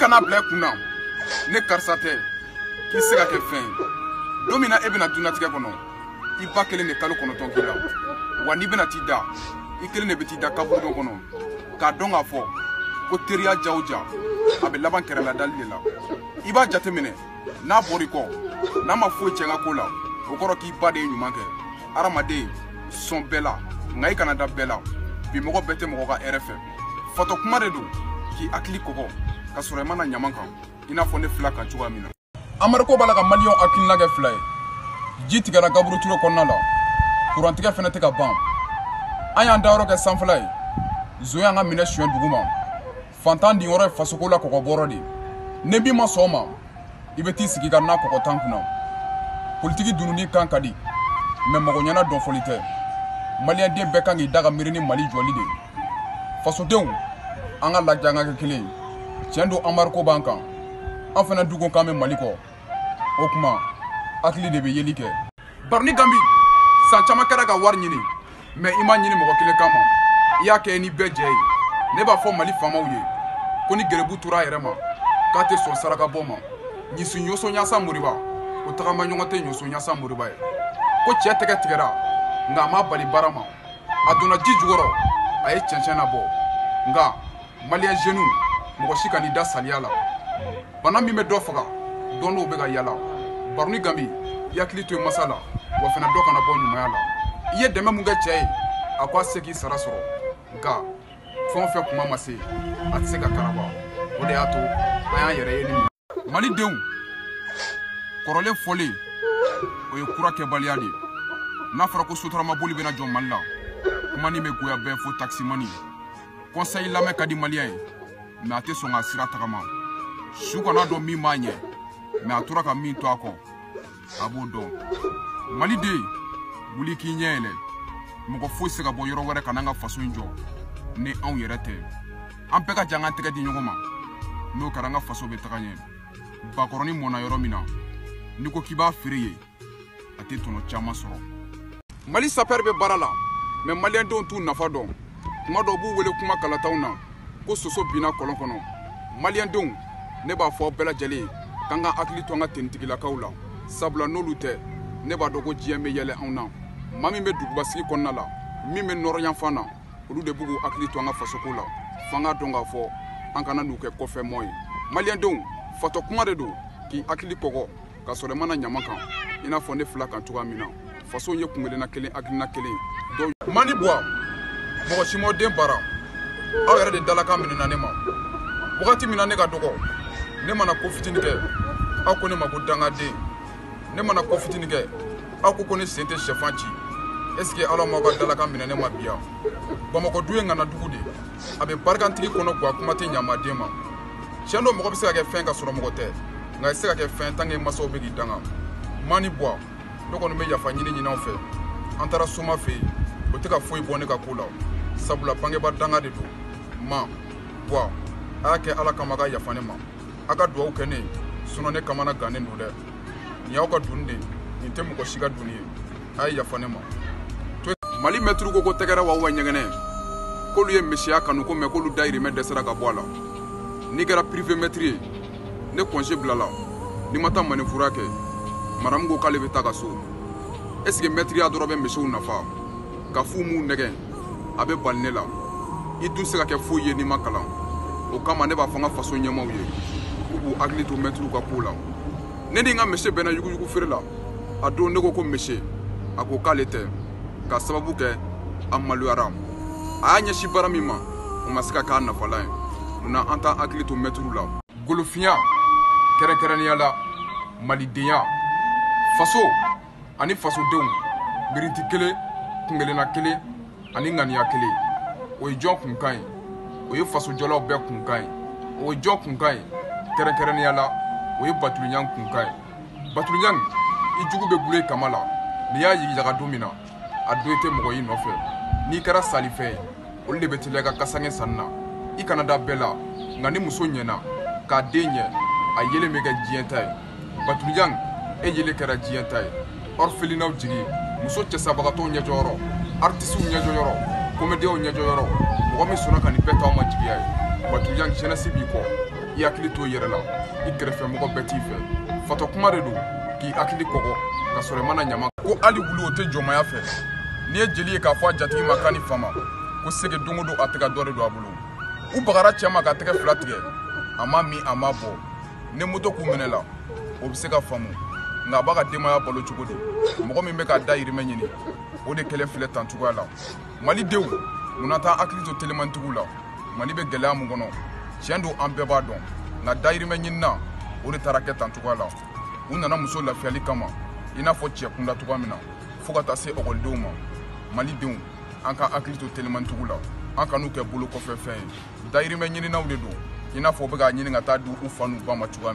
kana bila kunna ne karisa tɛ k'i se ka kɛ fɛn ye don min na e bɛna dunatigɛ kɔnɔ i ba kelen de kalo 9 k'i la wa n'i bɛna t'i da i kelen de bɛ t'i da kaburu dɔ kɔnɔ k'a dɔn k'a fɔ ko teriya ja o ja a bɛ laban kɛrɛladali de la i b'a jateminɛ n'a bɔr'i kɔ n'a ma foyi cɛ n ka ko la o kɔrɔ k'i ba de ye ɲuman kɛ hadamaden sɔn bɛɛ la nka i kana da bɛɛ la bi mɔgɔ bɛɛ tɛ mɔgɔ ka hɛrɛ fɛ fatɔ kuma de don k'i hakili kɔgɔ ka sɔrɔ i mana ɲaman kan i n'a fɔ ne fila kan cogoya min na Amariko b'a la ka maliyɛnw hakilina kɛ fila ye ji tigɛra Gabriel Touré kɔnɔna la kurantigɛ fɛnɛ tɛ ka ban an y'an dayɔrɔ kɛ sanfɛla ye zo y'an ka minɛ suɲɛ dugu ma fantan di yɔrɔ ye fasoko la kɔgɔbɔrɔ de ne bi ma sɔn ma i bɛ t'i sigi ka na kɔgɔ tan kunna politiki dununi kan ka di mɛ mɔgɔ ɲɛna dɔnfɔli tɛ maliyɛnden bɛɛ kan k'i da ka miiri ni Mali jɔli de fasodenw an ka lajɛ an ka kɛ kelen tiɲɛ don Amariko b'an kan an fana dugu kan bɛ Mali kɔ o kuma hakili de bɛ yeli kɛ Barni Gambi san caman kɛra ka wari ɲini mɛ i ma ɲini mɔgɔ kelen kama i y'a kɛ ni bɛɛ jɛ ye ne b'a fɔ Mali faamaw ye ko ni gɛrɛbu tora a yɛrɛ ma k'a tɛ sɔn saraka bɔ ma ɲisu ɲoso ɲasa Moriba o tagama ɲɔgɔn tɛ ɲoso ɲasa Moriba ye ko cɛ tɛgɛ tigɛra nka a ma bali baara ma a donna ji jukɔrɔ a ye cɛncɛn labɔ nka maliyɛn jeunes mɔgɔ si ka n'i da saliya la bana min bɛ dɔ faga dɔn dɔw bɛ ka yala Barni Gambi i hakili to i masa la wa fana dɔ kana bɔ ɲumanya la i ye dɛmɛ mun kɛ cɛ ye a ko a se k'i sara sɔrɔ nka fɛn o fɛn kuma ma se a tɛ se ka karaba o de y'a to an y'an yɛrɛ ye ni Malidenw kɔrɔlen fɔlen o ye kura kɛbaliya de n'a fɔra ko sotaramaboli bɛna jɔ Mali la kuma nin bɛ goya bɛɛ fo taximani conseil lamɛn ka di maliyɛn ye mɛ a tɛ sɔn ka sira tagama su kana dɔn min b'a ɲɛ mɛ a tora ka min to a kɔ a b'o dɔn Maliden wuli k'i ɲɛ yɛlɛ mɔgɔ foyi se ka bɔ yɔrɔ wɛrɛ ka n'an ka faso in jɔ ni anw yɛrɛ tɛ an bɛɛ ka jan an tɛgɛ di ɲɔgɔn ma n'o kɛra an ka faso bɛ taga ɲɛ bakɔrɔni mɔna yɔrɔ min na n'i ko k'i b'a feere ye a tɛ tɔnɔ caman sɔrɔ Mali sapɛri bɛ baara la mɛ maliyɛndenw t'u nafa dɔn kuma dɔw b'u wele kuma kalatanw na ko soso binna kɔlɔn kɔnɔ maliyɛndenw ne b'a fɔ bɛɛ lajɛlen k'an ka hakili to an ka tenitigilakaw la sabula n'olu tɛ ne b'a dɔn ko diɲɛ bɛ yɛlɛ anw na maa min bɛ dugubasigi kɔnɔna la min bɛ nɔrɔ yanfan na olu de b'u k'u hakili to an ka fasoko la f'an k'a dɔn k'a fɔ an kana n'u kɛ kɔfɛmɔgɔ ye maliyɛndenw fatɔ kuma de don k'i hakili kɔgɔ ka sɔrɔ i mana ɲama kan i n'a fɔ ne fila kan cogoya min na faso ye kunkelenna kelen hakilina kelen dɔw mani buwa mɔgɔ si m'aw den bara aw yɛrɛ de dalakan minɛna ne ma wagati min na ne ka dɔgɔ ne mana ko fitini kɛ aw ko ne ma ko dangaden ne mana ko fitini kɛ aw ko ne sen tɛ sɛfan ci est-ce que ala m'aw ka dalakan minɛ ne ma bi yan Bamakɔ du ye ŋana dugu de a bɛ barikantigi kɔnɔ guwa kuma tɛ ɲamaden ma tiɲɛ don mɔgɔ bɛ se ka kɛ fɛn ka sɔrɔ mɔgɔ tɛ nka i se ka kɛ fɛn tant que masaw bɛ k'i danga mani buwa ne kɔni bɛ yafa ɲini ɲinanw fɛ an taara soma fɛ yen o tɛ ka foyi bɔ ne ka ko la sabula bangeba danga de don ma buwa a y'a kɛ ala kama ka yafa ne ma a ka duwawu kɛ ne ye sinon ne kamana gannen don dɛ nin y'aw ka dunni de nin tɛ mɔgɔ si ka dunni ye a ye yafa ne ma Mali mɛtiriw ko tɛgɛrɛ wa ɲɛgɛnɛ k'olu ye misiya kanu ko mɛ k'olu dayirimɛ dɛsɛra ka bɔ a la n'i kɛra privé mɛtiri ye ne congé bilala n'i ma taa manifura kɛ madamu ko k'ale bɛ taa ka so est-ce que mɛtiriya dɔrɔn bɛ misiw nafa ka fu m'u nɛgɛn a bɛ bali ne la i dun se ka kɛ foyi ye n'i ma kalan o kama ne b'a fɔ n ka faso ɲɛmaaw ye k'u k'u hakili to mɛtiriw ka ko la ne ni n ka misi bɛnna yuguyugu feere la a don ne ko misi a ko k'ale tɛ ka sababu kɛ a maloyara a y'a ɲɛsin baara min ma o ma se ka k'a nafalan ye munna an t'an hakili to mɛtiriw la golofiya kɛrɛnkɛrɛnnenya la malidenya faso ani fasodenw miiriti kelen kunkelenna kelen ani ŋaniya kelen o ye jɔn kunkan ye o ye fasojɔlaw bɛɛ kunkan ye o ye jɔn kunkan ye kɛrɛnkɛrɛnnenya la o ye batuliɲan kunkan ye batuliɲan i jugu bɛ gule kama la n'i y'a yigijaga don min na a don i tɛ mɔgɔ y'i nɔfɛ n'i kɛra salifɛn ye olu de bɛ teliya ka kasange sanni na i kana da bɛɛ la nka ni muso ɲɛna k'a den ɲɛ a yelen bɛ kɛ diɲɛ ta ye batulijan e yelen kɛra diɲɛ ta ye orphelinaw jigi muso cɛsabagatɔw ɲɛjɔyɔrɔ artisiw ɲɛjɔyɔrɔ comédiens ɲɛjɔyɔrɔ mɔgɔ min sɔnna ka nin bɛɛ t'aw ma jigiya ye batulijan jeunesse b'i kɔ i hakili to yɛrɛ la i kɛrɛfɛ mɔgɔ bɛɛ t'i fɛ fatɔ kuma de don k'i hakili kɔgɔ ka sɔrɔ i mana ɲama ko hali wulu o tɛ jɔnmaya fɛ n'i ye jeli ye k'a fɔ a jatigi ma k'a ni fama ko sege don o don a tɛgɛ dɔ de don a bolo u bagara cɛ ma ka tɛgɛ fila tigɛ a ma min a ma bɔ ni moto k'u minɛ la o bɛ se ka faamu nka a b'a ka denbaya balo cogo di mɔgɔ min bɛ k'a dayirimɛ ɲini o de kɛlɛ filɛ tan cogoya la malidenw munna t'an hakili to telimantigiw la mali bɛ gɛlɛya mun kɔnɔ tiɲɛ don an bɛɛ b'a dɔn nka dayirimɛ ɲinina o de taara kɛ tan cogoya la u nana muso lafiyali kama i n'a fɔ cɛ kunda cogoya min na fo ka taa se ɔkɔlidenw ma malidenw an ka hakili to telimantigiw la an kan'u kɛ bolo kɔfɛ fɛn ye dayirimɛ ɲininaw de don i n'a fɔ u bɛ k'a ɲini ka taa di u fa n'u ba ma cogoya